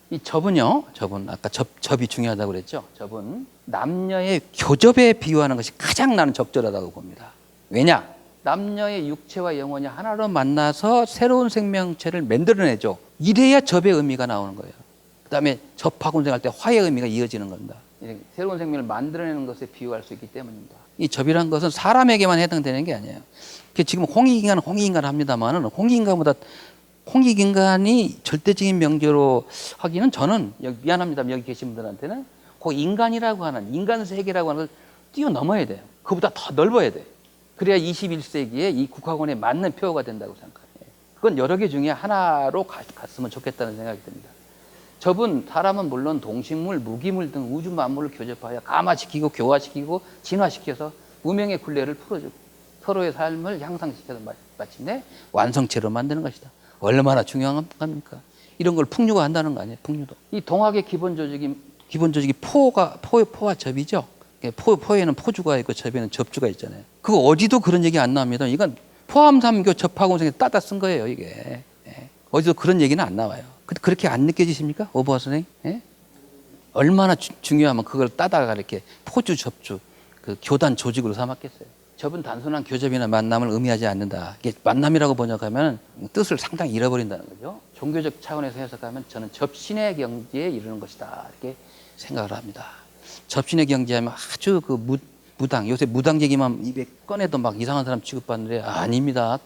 이 접은요, 아까 접이 중요하다고 그랬죠. 접은 남녀의 교접에 비유하는 것이 가장 나는 적절하다고 봅니다. 왜냐? 남녀의 육체와 영혼이 하나로 만나서 새로운 생명체를 만들어내죠. 이래야 접의 의미가 나오는 거예요. 그 다음에 접하군생할 때 화의 의미가 이어지는 겁니다. 새로운 생명을 만들어내는 것에 비유할 수 있기 때문입니다. 이 접이라는 것은 사람에게만 해당되는 게 아니에요. 지금 홍익인간 합니다만은 홍익인간이 절대적인 명제로 하기는 저는 미안합니다. 여기 계신 분들한테는 그 인간이라고 하는 인간 세계라고 하는 걸 뛰어넘어야 돼요. 그보다 더 넓어야 돼요. 그래야 21세기에 이 국화권에 맞는 표어가 된다고 생각해요. 그건 여러 개 중에 하나로 갔으면 좋겠다는 생각이 듭니다. 접은 사람은 물론 동식물, 무기물 등 우주 만물을 교접하여 감화시키고 교화시키고 진화시켜서 무명의 굴레를 풀어주고 서로의 삶을 향상시켜서 마침내 완성체로 만드는 것이다. 얼마나 중요한 겁니까? 이런 걸 풍류가 한다는 거 아니에요? 풍류도. 이 동학의 기본 조직이 포와 접이죠. 포에는 포주가 있고 접에는 접주가 있잖아요. 그거 어디도 그런 얘기 안 나옵니다. 이건 포함삼교 접하공생에 따다 쓴 거예요, 이게. 예. 어디도 그런 얘기는 안 나와요. 그렇게 안 느껴지십니까? 오버와 선생님? 예? 얼마나 중요하면 그걸 따다가 이렇게 포주, 접주, 그 교단 조직으로 삼았겠어요. 접은 단순한 교접이나 만남을 의미하지 않는다. 이게 만남이라고 번역하면 뜻을 상당히 잃어버린다는 거죠. 종교적 차원에서 해석하면 저는 접신의 경지에 이르는 것이다. 이렇게 생각을 합니다. 접신의 경지하면 아주 그 무당, 요새 무당 얘기만 입에 꺼내도 막 이상한 사람 취급받는데 아닙니다.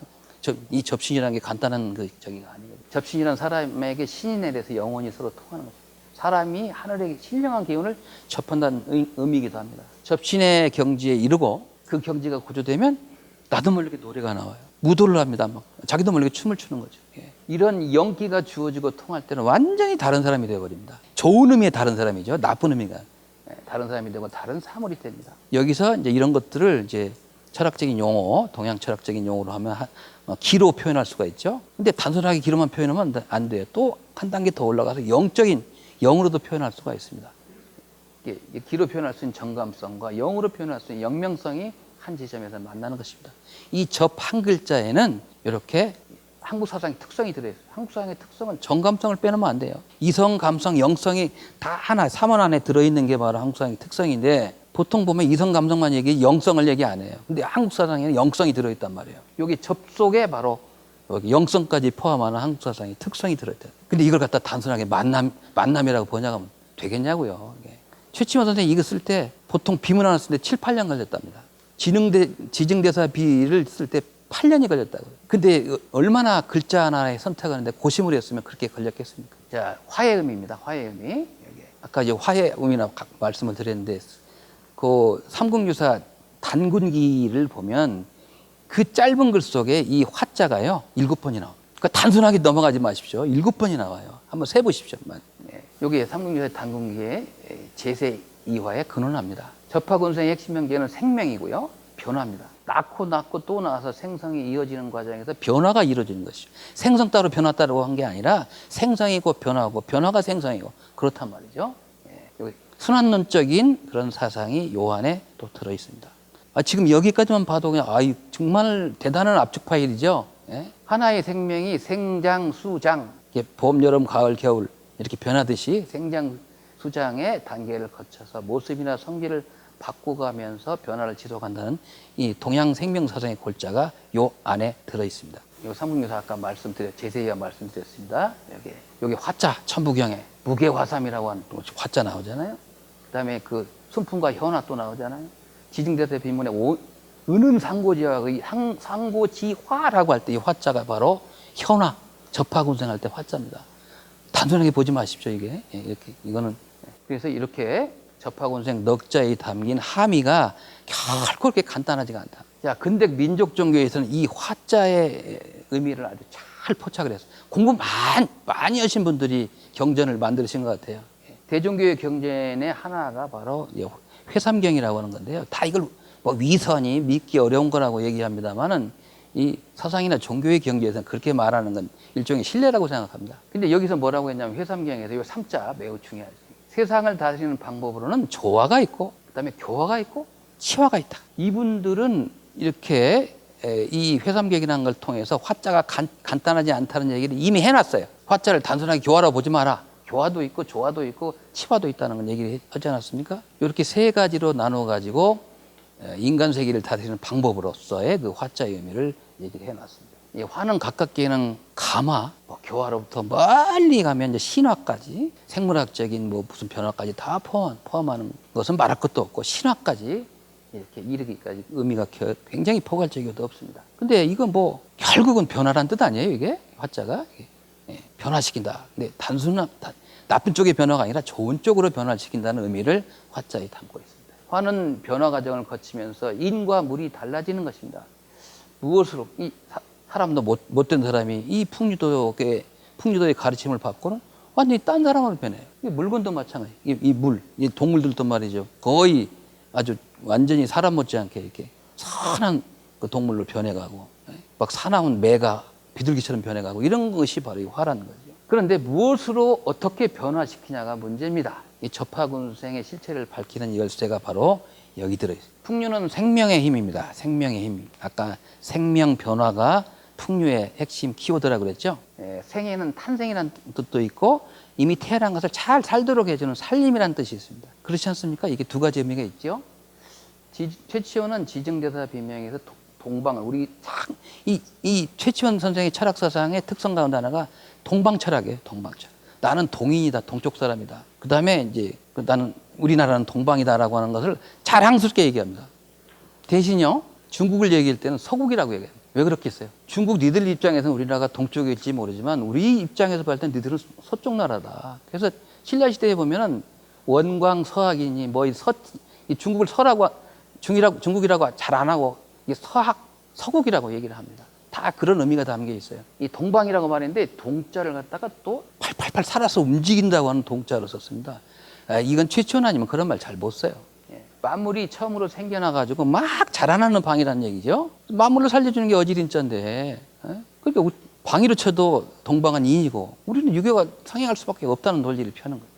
이 접신이라는 게 간단한 그 저기가 아니에요. 접신이라는 사람에게 신이 내려서 영혼이 서로 통하는 거죠. 사람이 하늘의 신령한 기운을 접한다는 의미이기도 합니다. 접신의 경지에 이르고 그 경지가 구조되면 나도 모르게 노래가 나와요. 무도를 합니다. 막 자기도 모르게 춤을 추는 거죠. 예. 이런 영기가 주어지고 통할 때는 완전히 다른 사람이 되어버립니다. 좋은 의미의 다른 사람이죠. 나쁜 의미가 다른 사람이 되고 다른 사물이 됩니다. 여기서 이제 이런 것들을 이제 철학적인 용어, 동양 철학적인 용어로 하면 기로 표현할 수가 있죠. 근데 단순하게 기로만 표현하면 안 돼요. 또 한 단계 더 올라가서 영적인 영으로도 표현할 수가 있습니다. 기로 표현할 수 있는 정감성과 영으로 표현할 수 있는 영명성이 한 지점에서 만나는 것입니다. 이 접 한 글자에는 이렇게 한국 사상의 특성이 들어있어요. 한국 사상의 특성은 정감성을 빼놓으면 안 돼요. 이성, 감성, 영성이 다 하나, 삼원 안에 들어있는 게 바로 한국 사상의 특성인데 보통 보면 이성, 감성만 얘기해 영성을 얘기 안 해요. 근데 한국 사상에는 영성이 들어있단 말이에요. 여기 접 속에 바로 여기 영성까지 포함하는 한국 사상의 특성이 들어있다. 근데 이걸 갖다 단순하게 만남이라고 번역하면 되겠냐고요. 최치원 선생님이 이거 쓸 때 보통 비문 하나 쓸 때 7, 8년 걸렸답니다. 지증대사 비를 쓸 때 8년이 걸렸다고요. 근데 얼마나 글자 하나에 선택하는데 고심을 했으면 그렇게 걸렸겠습니까? 자, 화의 의미입니다. 화의 의미. 여기. 아까 이제 화의 의미나 말씀을 드렸는데 그 삼국유사 단군기를 보면 그 짧은 글 속에 이 화자가요 7번이 나와요. 그러니까 단순하게 넘어가지 마십시오. 7번이 나와요. 한번 세보십시오. 네. 여기 삼국유사 단군기의 제세 이화에 근원합니다. 접하군생의 핵심 명제는 생명이고요. 변화입니다. 낳고 또 나와서 생성이 이어지는 과정에서 변화가 이루어지는 것이죠. 생성 따로 변화 따로 한 게 아니라 생성이고 변화고 변화가 생성이고 그렇단 말이죠. 예. 여기 순환론적인 그런 사상이 요 안에 또 들어 있습니다. 지금 여기까지만 봐도 그냥 정말 대단한 압축 파일이죠. 예? 하나의 생명이 생장, 수장, 봄, 여름, 가을, 겨울 이렇게 변하듯이 생장, 수장의 단계를 거쳐서 모습이나 성질을 바꾸가면서 변화를 지속한다는 이 동양 생명 사상의 골자가 요 안에 들어 있습니다. 요 삼국유사 아까 제세이와 말씀드렸습니다. 여기 화자 천부경에 무게화삼이라고 하는 화자 나오잖아요. 그다음에 그 순풍과 현화 또 나오잖아요. 지증대사 비문에 은음상고지와 상고지화라고 할 때 이 화자가 바로 현화 접하군생할 때 화자입니다. 단순하게 보지 마십시오. 이게 이렇게 이거는 그래서 이렇게 접하군생 넉자에 담긴 함의가 결코 그렇게 간단하지가 않다. 자, 근대 민족 종교에서는 이 화자의 의미를 아주 잘 포착을 했어요. 공부 많이 하신 분들이 경전을 만드신 것 같아요. 대종교의 경전의 하나가 바로 회삼경이라고 하는 건데요. 다 이걸 뭐 위선이 믿기 어려운 거라고 얘기합니다만은 이 사상이나 종교의 경지에서는 그렇게 말하는 건 일종의 신뢰라고 생각합니다. 근데 여기서 뭐라고 했냐면 회삼경에서 이 3자 매우 중요하죠. 세상을 다스리는 방법으로는 조화가 있고 그다음에 교화가 있고 치화가 있다. 이분들은 이렇게 이 회삼경이라는 걸 통해서 화자가 간단하지 않다는 얘기를 이미 해놨어요. 화자를 단순하게 교화라고 보지 마라. 교화도 있고 조화도 있고 치화도 있다는 걸 얘기를 하지 않았습니까? 이렇게 세 가지로 나눠가지고 인간 세계를 다스리는 방법으로서의 그 화자의 의미를 얘기를 해놨습니다. 이 화는 가깝게는 감화, 교화로부터 멀리 가면 이제 신화까지 생물학적인 무슨 변화까지 다 포함하는 것은 말할 것도 없고 신화까지 이렇게 이르기까지 의미가 굉장히 포괄적이어도 없습니다. 근데 이건 결국은 변화란 뜻 아니에요, 이게? 화자가 변화시킨다. 근데 단순한 나쁜 쪽의 변화가 아니라 좋은 쪽으로 변화를 시킨다는 의미를 화자에 담고 있습니다. 화는 변화 과정을 거치면서 인과 물이 달라지는 것입니다. 무엇으로? 사람도 못된 사람이 이 풍류도의 가르침을 받고는 완전히 딴 사람으로 변해요. 물건도 마찬가지. 이 동물들도 말이죠. 거의 아주 완전히 사람 못지않게 이렇게 선한 그 동물로 변해가고 막 사나운 매가 비둘기처럼 변해가고 이런 것이 바로 이 화라는 거죠. 그런데 무엇으로 어떻게 변화시키냐가 문제입니다. 이 접하군생의 실체를 밝히는 열쇠가 바로 여기 들어있어요. 풍류는 생명의 힘입니다. 생명의 힘. 아까 생명 변화가 풍류의 핵심 키워드라고 그랬죠. 생에는 탄생이라는 뜻도 있고 이미 태어난 것을 잘 살도록 해주는 살림이라는 뜻이 있습니다. 그렇지 않습니까? 이게 두 가지 의미가 있죠. 최치원은 지정대사 비명에서 동방을 우리 이 최치원 선생의 철학 사상의 특성 가운데 하나가 동방 철학이에요. 동방 철학. 나는 동인이다, 동쪽 사람이다. 그다음에 이제 나는 우리나라는 동방이다라고 하는 것을 자랑스럽게 얘기합니다. 대신요 중국을 얘기할 때는 서국이라고 얘기해요. 왜 그렇겠어요? 중국 니들 입장에서는 우리나라가 동쪽일지 모르지만 우리 입장에서 볼 때는 니들은 서쪽 나라다. 그래서 신라 시대에 보면은 원광 서학이니 뭐 이 중국을 서라고 중국이라고 잘 안 하고 이 서국이라고 얘기를 합니다. 다 그런 의미가 담겨 있어요. 이 동방이라고 말했는데 동자를 갖다가 또 888 살아서 움직인다고 하는 동자로 썼습니다. 이건 최초는 아니면 그런 말 잘 못 써요. 만물이 처음으로 생겨나가지고 막 자라나는 방이라는 얘기죠. 만물을 살려주는 게 어지린자인데 그러니까 방위로 쳐도 동방은 인이고 우리는 유교가 상행할 수밖에 없다는 논리를 펴는 거예요.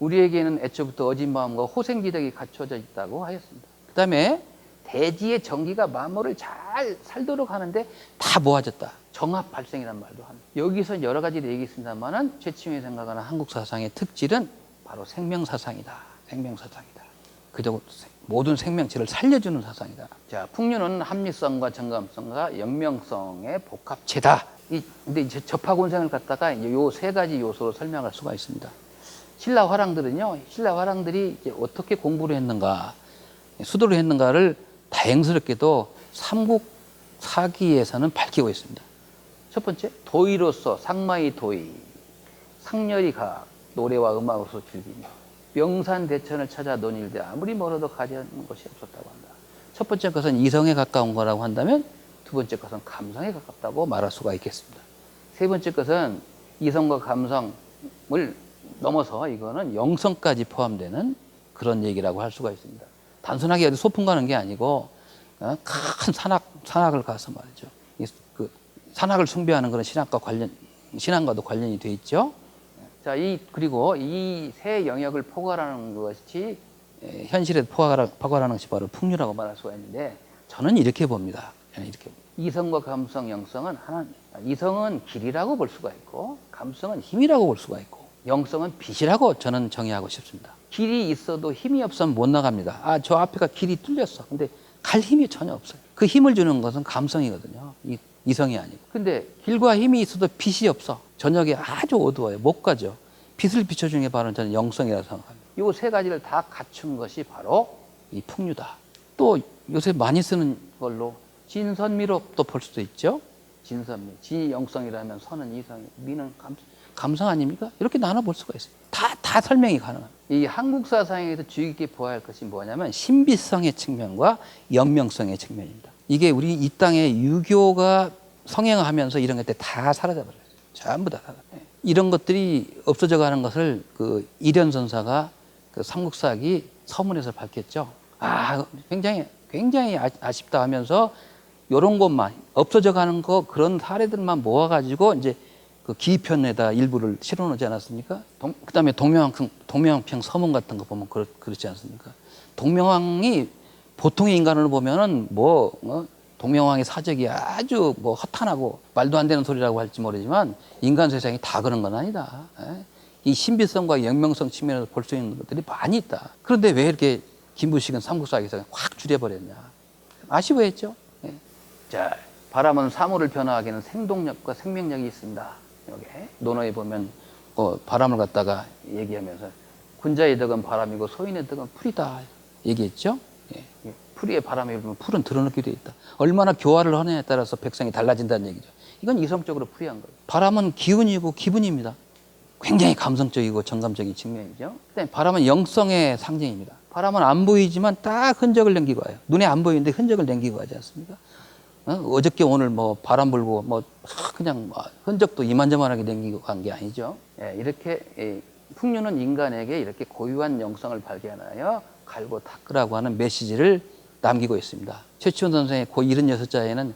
우리에게는 애초부터 어진 마음과 호생지덕이 갖춰져 있다고 하였습니다. 그 다음에 대지의 정기가 만물을 잘 살도록 하는데 다 모아졌다. 정합 발생이라는 말도 합니다. 여기서 여러 가지를 얘기했습니다만은 최치원이 생각하는 한국 사상의 특질은 바로 생명사상이다. 생명사상이다. 그저 모든 생명체를 살려주는 사상이다. 자, 풍류는 합리성과 정감성과 영명성의 복합체다. 근데 이제 접하군생을 갖다가 요 세 가지 요소로 설명할 수가 있습니다. 신라 화랑들은요, 신라 화랑들이 이제 어떻게 공부를 했는가, 수도를 했는가를 다행스럽게도 삼국사기에서는 밝히고 있습니다. 첫 번째, 도의로서 상마의 도의, 상렬이 가 노래와 음악으로서 즐기며 명산대천을 찾아 논일되 아무리 멀어도 가지하는 것이 없었다고 한다. 첫 번째 것은 이성에 가까운 거라고 한다면 두 번째 것은 감성에 가깝다고 말할 수가 있겠습니다. 세 번째 것은 이성과 감성을 넘어서 이거는 영성까지 포함되는 그런 얘기라고 할 수가 있습니다. 단순하게 어디 소풍 가는 게 아니고 큰 산악을 가서 말이죠. 그 산악을 숭배하는 그런 신앙과도 관련이 돼 있죠. 자, 그리고 이 세 영역을 포괄하는 것이 현실에 포괄하는 것이 바로 풍류라고 말할 수가 있는데 저는 이렇게 봅니다. 이렇게 이성과 감성, 영성은 하나. 이성은 길이라고 볼 수가 있고 감성은 힘이라고 볼 수가 있고 영성은 빛이라고 저는 정의하고 싶습니다. 길이 있어도 힘이 없으면 못 나갑니다. 저 앞에가 길이 뚫렸어. 근데 갈 힘이 전혀 없어요. 그 힘을 주는 것은 감성이거든요. 이성이 아니고. 근데 길과 힘이 있어도 빛이 없어. 저녁에 아주 어두워요. 못 가죠. 빛을 비춰주는 게 바로 저는 영성이라고 생각합니다. 이 세 가지를 다 갖춘 것이 바로 이 풍류다. 또 요새 많이 쓰는 걸로 진선미로 또 볼 수도 있죠. 진선미. 진이 영성이라면 선은 이성이, 미는 감성 아닙니까? 이렇게 나눠볼 수가 있어요. 다 설명이 가능합니다. 이 한국 사상에서 주의 깊게 보아야 할 것이 뭐냐면 신비성의 측면과 영명성의 측면입니다. 이게 우리 이 땅에 유교가 성행하면서 이런 것들 다 사라져버려요. 전부 다 사라져요. 이런 것들이 없어져 가는 것을 그 이련선사가 그 삼국사기 서문에서 밝혔죠. 굉장히 아쉽다 하면서 이런 것만 없어져 가는 거 그런 사례들만 모아가지고 이제 그 기편에다 일부를 실어놓지 않았습니까? 그다음에 동명왕평 서문 같은 거 보면 그렇지 않습니까? 동명왕이 보통의 인간을 보면은 동명왕의 사적이 아주 허탄하고 말도 안 되는 소리라고 할지 모르지만 인간 세상이 다 그런 건 아니다. 이 신비성과 영명성 측면에서 볼 수 있는 것들이 많이 있다. 그런데 왜 이렇게 김부식은 삼국사기에서 확 줄여버렸냐? 아쉬워했죠. 자, 바람은 사물을 변화하기는 생동력과 생명력이 있습니다. 여기 논어에 보면 바람을 갖다가 얘기하면서 군자의 덕은 바람이고 소인의 덕은 풀이다 얘기했죠. 풀이에 바람이 불면 풀은 드러넣게 돼 있다. 얼마나 교화를 하느냐에 따라서 백성이 달라진다는 얘기죠. 이건 이성적으로 풀이한 거예요. 바람은 기운이고 기분입니다. 굉장히 감성적이고 정감적인 측면이죠. 그다음에 바람은 영성의 상징입니다. 바람은 안 보이지만 딱 흔적을 남기고 와요. 눈에 안 보이는데 흔적을 남기고 가지 않습니까? 어저께 오늘 바람 불고 그냥 흔적도 이만저만하게 남기고 간 게 아니죠. 이렇게 풍류는 인간에게 이렇게 고유한 영성을 발견하여 갈고 닦으라고 하는 메시지를 남기고 있습니다. 최치원 선생의 고 76자에는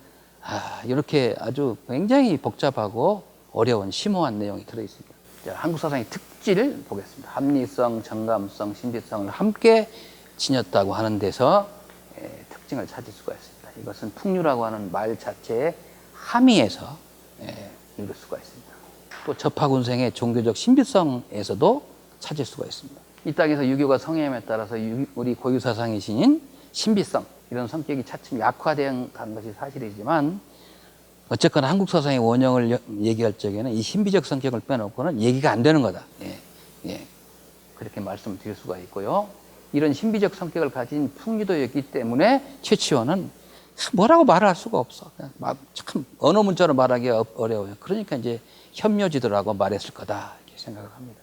이렇게 아주 굉장히 복잡하고 어려운 심오한 내용이 들어있습니다. 자, 한국 사상의 특질을 보겠습니다. 합리성, 정감성, 신비성을 함께 지녔다고 하는 데서 특징을 찾을 수가 있습니다. 이것은 풍류라고 하는 말 자체의 함의에서 읽을 수가 있습니다. 또 접하군생의 종교적 신비성에서도 찾을 수가 있습니다. 이 땅에서 유교가 성행함에 따라서 우리 고유 사상의 신인 신비성 이런 성격이 차츰 약화된 것이 사실이지만 어쨌거나 한국 사상의 원형을 얘기할 적에는 이 신비적 성격을 빼놓고는 얘기가 안 되는 거다. 그렇게 말씀을 드릴 수가 있고요. 이런 신비적 성격을 가진 풍류도였기 때문에 최치원은 뭐라고 말할 수가 없어. 그냥 참 언어 문자로 말하기가 어려워요. 그러니까 이제 현묘지도라고 말했을 거다 이렇게 생각을 합니다.